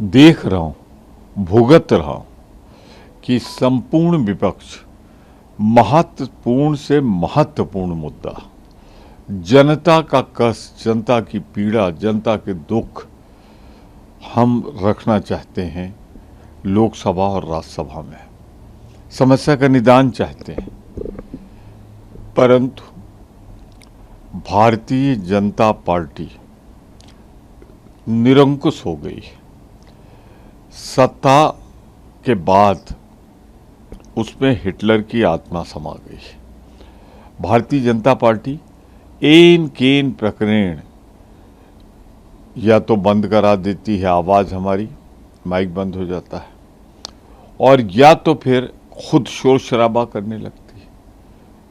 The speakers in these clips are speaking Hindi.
देख रहा हूं, भुगत रहा हूं कि संपूर्ण विपक्ष महत्वपूर्ण से महत्वपूर्ण मुद्दा, जनता का कष्ट, जनता की पीड़ा, जनता के दुख हम रखना चाहते हैं लोकसभा और राज्यसभा में, समस्या का निदान चाहते हैं। परंतु भारतीय जनता पार्टी निरंकुश हो गई। सत्ता के बाद उसमें हिटलर की आत्मा समा गई। भारतीय जनता पार्टी एन केन प्रकरण या तो बंद करा देती है, आवाज़ हमारी, माइक बंद हो जाता है, और या तो फिर खुद शोर शराबा करने लगती है,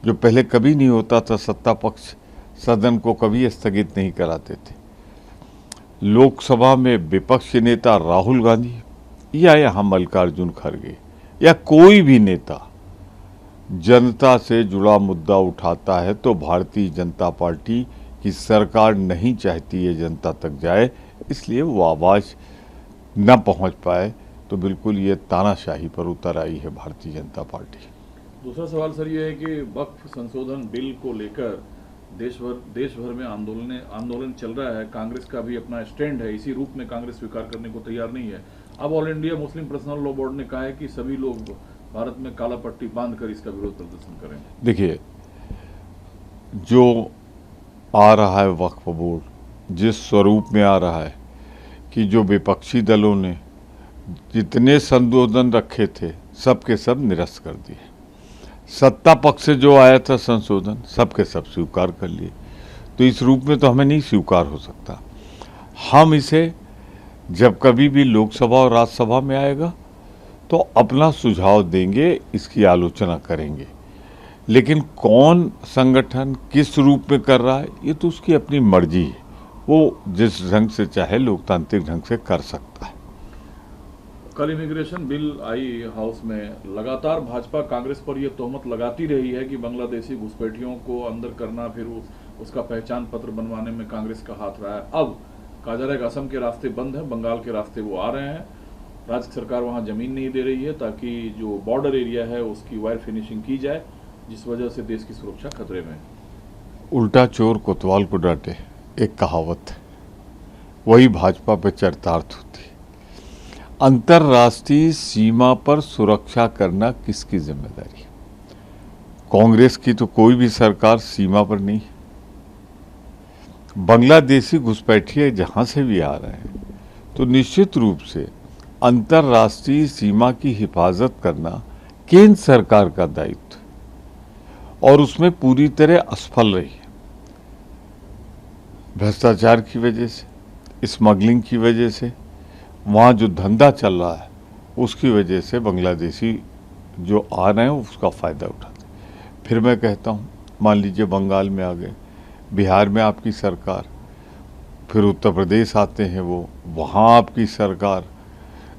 जो पहले कभी नहीं होता था। सत्ता पक्ष सदन को कभी स्थगित नहीं कराते थे। लोकसभा में विपक्ष के नेता राहुल गांधी या यहाँ मल्लिकार्जुन खड़गे या कोई भी नेता जनता से जुड़ा मुद्दा उठाता है तो भारतीय जनता पार्टी की सरकार नहीं चाहती है जनता तक जाए, इसलिए वो आवाज़ न पहुंच पाए। तो बिल्कुल ये तानाशाही पर उतर आई है भारतीय जनता पार्टी। दूसरा सवाल सर ये है कि वक्फ संशोधन बिल को लेकर देश भर में आंदोलन चल रहा है। कांग्रेस का भी अपना स्टैंड है, इसी रूप में कांग्रेस स्वीकार करने को तैयार नहीं है। अब all India Muslim personal law board ने कहा है कि सभी लोग भारत में काला पट्टी बांधकर इसका विरोध प्रदर्शन करें। देखिए, जो आ रहा है वक्फ बोर्ड जिस स्वरूप में आ रहा है कि जो विपक्षी दलों ने जितने संशोधन रखे थे सबके सब निरस्त कर दिए। सत्ता पक्ष से जो आया था संशोधन सबके सब स्वीकार कर लिए। तो इस रूप में तो हमें नहीं स्वीकार हो सकता। हम इसे जब कभी भी लोकसभा और राज्यसभा में आएगा तो अपना सुझाव देंगे, इसकी आलोचना करेंगे। लेकिन कौन संगठन किस रूप में कर रहा है ये तो उसकी अपनी मर्जी है, वो जिस ढंग से चाहे लोकतांत्रिक ढंग से कर सकता है। कल इमिग्रेशन बिल आई हाउस में, लगातार भाजपा कांग्रेस पर यह तोहमत लगाती रही है कि बांग्लादेशी घुसपैठियों को अंदर करना, फिर उसका पहचान पत्र बनवाने में कांग्रेस का हाथ रहा है। अब कहा जा रहा है कि असम के रास्ते बंद हैं, बंगाल के रास्ते वो आ रहे हैं। राज्य सरकार वहां जमीन नहीं दे रही है ताकि जो बॉर्डर एरिया है उसकी वायर फिनिशिंग की जाए, जिस वजह से देश की सुरक्षा खतरे में है। उल्टा चोर कोतवाल को डांटे, एक कहावत है, वही भाजपा पे चरितार्थ होती है। अंतर्राष्ट्रीय सीमा पर सुरक्षा करना किसकी जिम्मेदारी है? कांग्रेस की तो कोई भी सरकार सीमा पर नहीं है। बांग्लादेशी घुसपैठिए जहां से भी आ रहे हैं तो निश्चित रूप से अंतर्राष्ट्रीय सीमा की हिफाजत करना केंद्र सरकार का दायित्व, और उसमें पूरी तरह असफल रही है। भ्रष्टाचार की वजह से, स्मगलिंग की वजह से, वहाँ जो धंधा चल रहा है उसकी वजह से बांग्लादेशी जो आ रहे हैं उसका फ़ायदा उठाते हैं। फिर मैं कहता हूँ, मान लीजिए बंगाल में आ गए, बिहार में आपकी सरकार, फिर उत्तर प्रदेश आते हैं वो, वहाँ आपकी सरकार,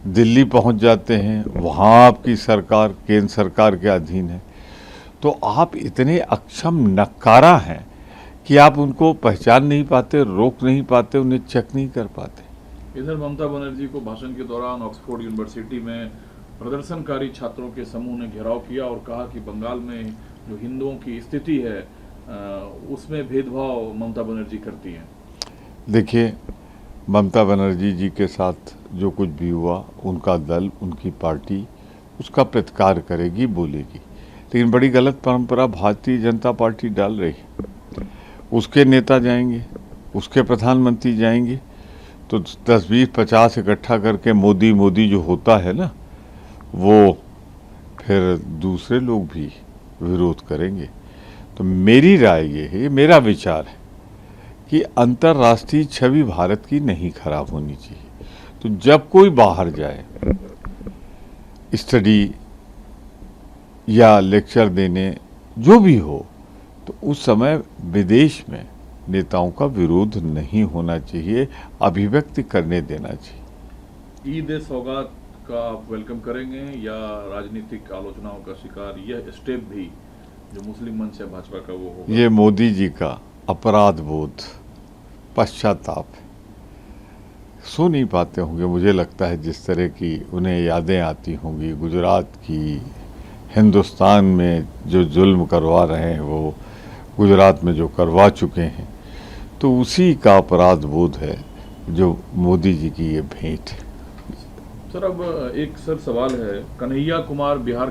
दिल्ली पहुँच जाते हैं, वहाँ आपकी सरकार केंद्र सरकार के अधीन है। तो आप इतने अक्षम नक्कारा हैं कि आप उनको पहचान नहीं पाते, रोक नहीं पाते, उन्हें चेक नहीं कर पाते। इधर ममता बनर्जी को भाषण के दौरान ऑक्सफोर्ड यूनिवर्सिटी में प्रदर्शनकारी छात्रों के समूह ने घेराव किया और कहा कि बंगाल में जो हिंदुओं की स्थिति है उसमें भेदभाव ममता बनर्जी करती हैं। देखिए, ममता बनर्जी जी के साथ जो कुछ भी हुआ, उनका दल, उनकी पार्टी उसका प्रतिकार करेगी, बोलेगी। लेकिन बड़ी गलत परंपरा भारतीय जनता पार्टी डाल रही है। उसके नेता जाएंगे, उसके प्रधानमंत्री जाएंगे तो 10, 20, 50 इकट्ठा करके मोदी मोदी जो होता है ना, वो फिर दूसरे लोग भी विरोध करेंगे। तो मेरी राय ये है, मेरा विचार है कि अंतर्राष्ट्रीय छवि भारत की नहीं खराब होनी चाहिए। तो जब कोई बाहर जाए स्टडी या लेक्चर देने, जो भी हो, तो उस समय विदेश में नेताओं का विरोध नहीं होना चाहिए, अभिव्यक्ति करने देना चाहिए। ईद सौगात का आप वेलकम करेंगे या राजनीतिक आलोचनाओं का शिकार यह स्टेप भी जो मुस्लिम मंच है भाजपा का वो होगा? ये मोदी जी का अपराध बोध, पश्चाताप है सो नहीं पाते होंगे, मुझे लगता है जिस तरह की उन्हें यादें आती होंगी गुजरात की, हिंदुस्तान में जो जुल्म करवा रहे हैं वो गुजरात में जो करवा चुके हैं, तो उसी का अपराध बोध है जो मोदी जी की ये भेंट है। सर अब एक सवाल है, कन्हैया कुमार बिहार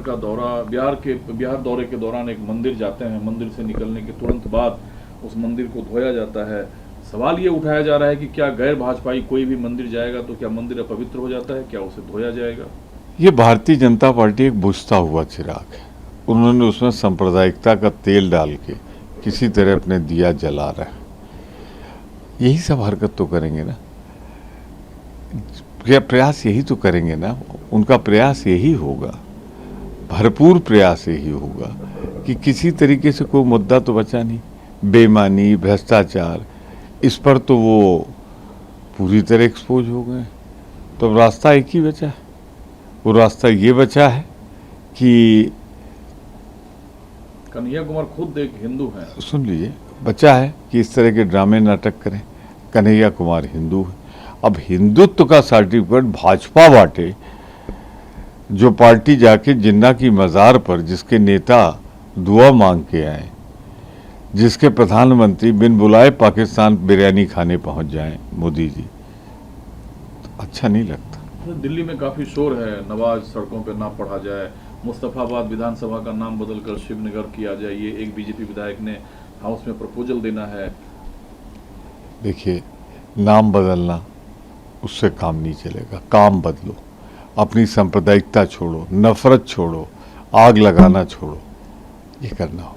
दौरे के दौरान एक मंदिर जाते हैं, मंदिर से निकलने के तुरंत बाद उस मंदिर को धोया जाता है। सवाल ये उठाया जा रहा है कि क्या गैर भाजपाई कोई भी मंदिर जाएगा तो क्या मंदिर अपवित्र हो जाता है, क्या उसे धोया जाएगा? ये भारतीय जनता पार्टी एक बुझता हुआ चिराग है। उन्होंने उसमें सांप्रदायिकता का तेल डाल के किसी तरह अपने दिया जला रहा है। यही सब हरकत तो करेंगे ना, प्रयास यही तो करेंगे ना। उनका प्रयास यही होगा, भरपूर प्रयास यही होगा कि किसी तरीके से कोई मुद्दा तो बचा नहीं। बेईमानी, भ्रष्टाचार, इस पर तो वो पूरी तरह एक्सपोज हो गए। तो अब रास्ता एक ही बचा है, वो रास्ता ये बचा है कि कन्हैया कुमार खुद एक हिंदू हैं। सुन लीजिए, बचा है कि इस तरह के ड्रामे नाटक करें। कन्हैया कुमार हिंदू है। अब हिंदुत्व का सर्टिफिकेट भाजपा बांटे, जो पार्टी जाके जिन्ना की मज़ार पर जिसके नेता दुआ मांग के आए, जिसके प्रधानमंत्री बिन बुलाए पाकिस्तान बिरयानी खाने पहुंच जाएं मोदी जी, तो अच्छा नहीं लगता। दिल्ली में काफी शोर है, नवाज सड़कों पर ना पढ़ा जाए, मुस्तफाबाद विधानसभा का नाम बदलकर शिवनगर किया जाए, ये एक बीजेपी विधायक ने हाउस में प्रपोजल देना है। देखिए, नाम बदलना उससे काम नहीं चलेगा। काम बदलो, अपनी सांप्रदायिकता छोड़ो, नफरत छोड़ो, आग लगाना छोड़ो, ये करना हो।